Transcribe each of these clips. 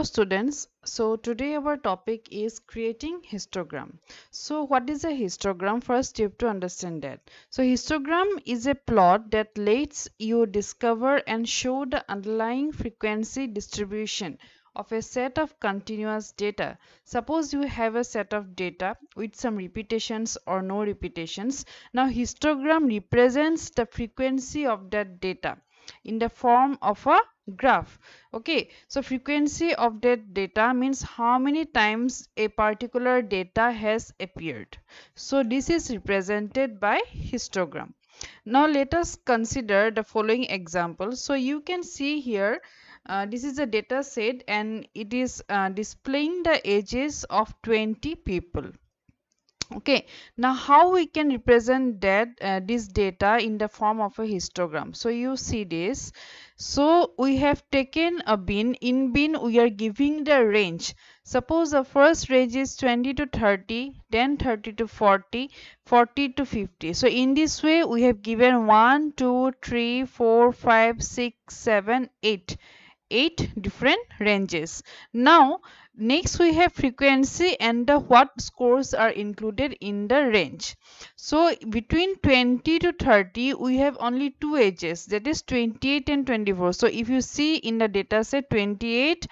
Students, so today our topic is creating histogram. So what is a histogram? First you have to understand that. So histogram is a plot that lets you discover and show the underlying frequency distribution of a set of continuous data. Suppose you have a set of data with some repetitions or no repetitions. Now histogram represents the frequency of that data in the form of a graph. Okay, so frequency of that data means how many times a particular data has appeared. So this is represented by histogram. Now let us consider the following example. So you can see here, this is a data set and it is displaying the ages of 20 people. Okay, now how we can represent that this data in the form of a histogram? So you see this. So we have taken a bin. In bin we are giving the range. Suppose the first range is 20 to 30, then 30 to 40, 40 to 50. So in this way we have given 1, 2, 3, 4, 5, 6, 7, 8. 8 different ranges. Now next we have frequency and the what scores are included in the range. So between 20 to 30 we have only two ages, that is 28 and 24. So if you see in the data set 28,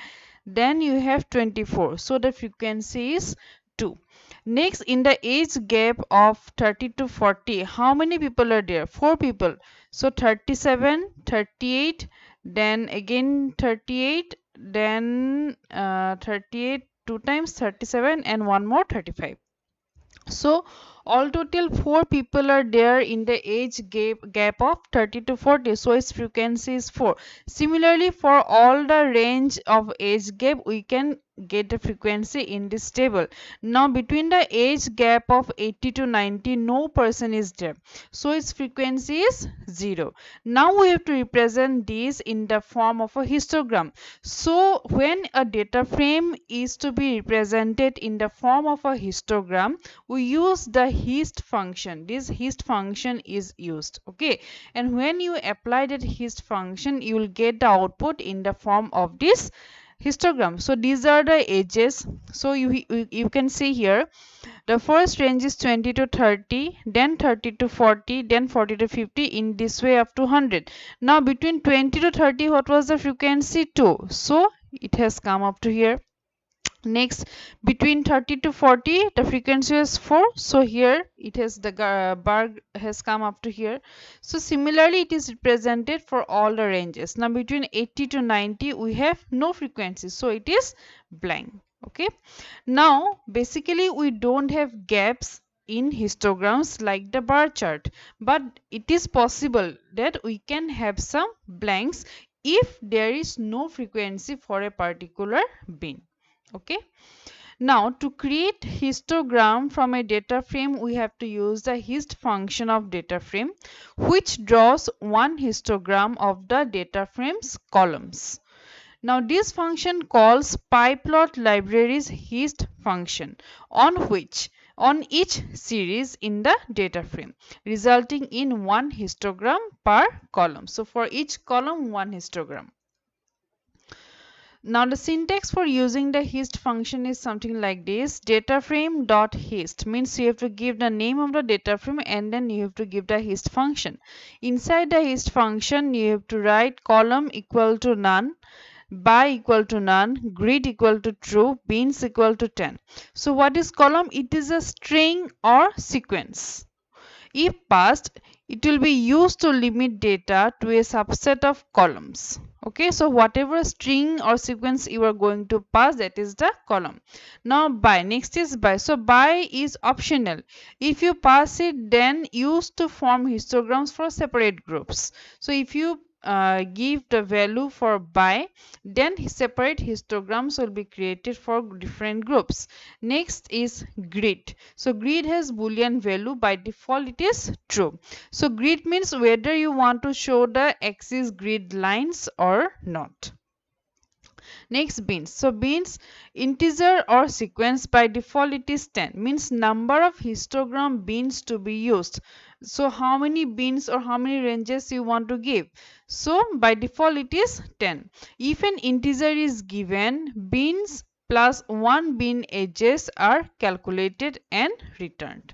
then you have 24, so the frequency is 2. Next, in the age gap of 30 to 40, how many people are there? 4 people. So 37, 38, then again 38, then 38 two times 37 and one more 35. So all total 4 people are there in the age gap of 30 to 40. So its frequency is 4. Similarly, for all the range of age gap, we can get the frequency in this table. Now between the age gap of 80 to 90, no person is there. So its frequency is 0. Now we have to represent this in the form of a histogram. So when a data frame is to be represented in the form of a histogram, we use the hist function. This hist function is used. Okay, and when you apply that hist function, you will get the output in the form of this histogram. So these are the ages. So you can see here the first range is 20 to 30, then 30 to 40, then 40 to 50, in this way up to 100. Now between 20 to 30, what was the frequency? 2. So it has come up to here. Next, between 30 to 40, the frequency is 4. So here it has the bar has come up to here. So similarly, it is represented for all the ranges. Now between 80 to 90, we have no frequency. So it is blank. Okay. Now basically we don't have gaps in histograms like the bar chart, but it is possible that we can have some blanks if there is no frequency for a particular bin. Okay, now to create histogram from a data frame, we have to use the hist function of data frame, which draws one histogram of the data frame's columns. Now this function calls pyplot library's hist function on each series in the data frame, resulting in one histogram per column. So for each column, one histogram. Now the syntax for using the hist function is something like this. Data frame dot hist means you have to give the name of the data frame and then you have to give the hist function. Inside the hist function, you have to write column equal to none, by equal to none, grid equal to true, bins equal to 10. So what is column? It is a string or sequence. If passed, it will be used to limit data to a subset of columns. Okay, so whatever string or sequence you are going to pass, that is the column. Now by, next is by. So by is optional. If you pass it, then used to form histograms for separate groups. So if you give the value for by, then separate histograms will be created for different groups. Next is grid. So grid has boolean value. By default it is true. So grid means whether you want to show the axis grid lines or not. Next, bins. So bins, integer or sequence, by default it is 10, means number of histogram bins to be used. So how many bins or how many ranges you want to give? So by default it is 10. If an integer is given, bins plus 1 bin edges are calculated and returned.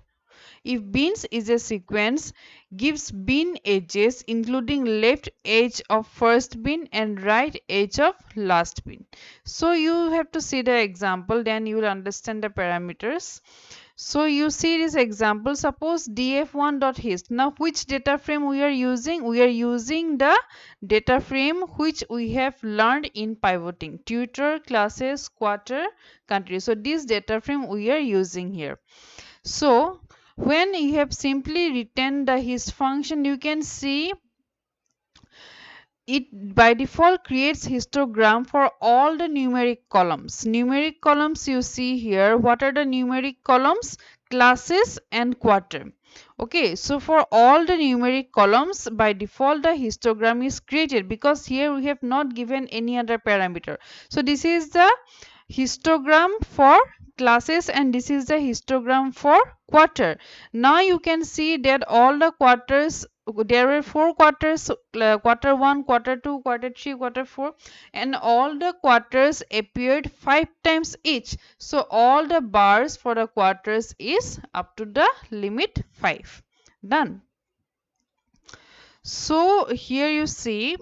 If bins is a sequence, gives bin edges including left edge of first bin and right edge of last bin. So you have to see the example, then you will understand the parameters. So you see this example, suppose df1.hist. Now which data frame we are using? We are using the data frame which we have learned in pivoting, tutor, classes, quarter, country. So this data frame we are using here. So when you have simply written the hist function, you can see it by default creates histogram for all the numeric columns. Numeric columns you see here. What are the numeric columns? Classes and quarter. Okay, so for all the numeric columns, by default the histogram is created because here we have not given any other parameter. So this is the histogram for classes and this is the histogram for quarter. Now you can see that all the quarters, there were four quarters, quarter 1, quarter 2, quarter 3, quarter 4, and all the quarters appeared 5 times each. So all the bars for the quarters is up to the limit 5. Done. So here you see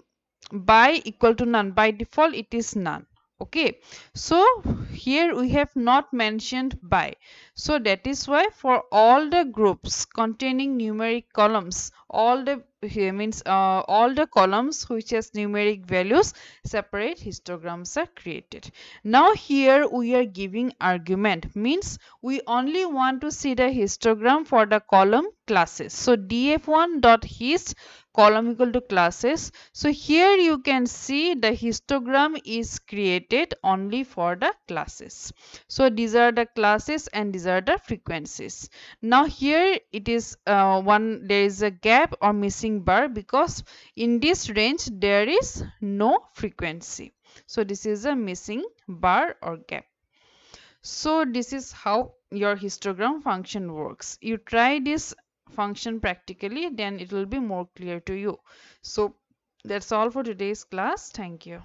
by equal to none, by default it is none. Okay, so here we have not mentioned by, so that is why for all the groups containing numeric columns, all the here means all the columns which has numeric values, separate histograms are created. Now here we are giving argument, means we only want to see the histogram for the column classes. So df1.hist column equal to classes. So here you can see the histogram is created only for the classes. So these are the classes and these are the frequencies. Now here it is there is a gap or missing bar because in this range there is no frequency. So this is a missing bar or gap. So this is how your histogram function works. You try this function practically, then it will be more clear to you. So that's all for today's class. Thank you.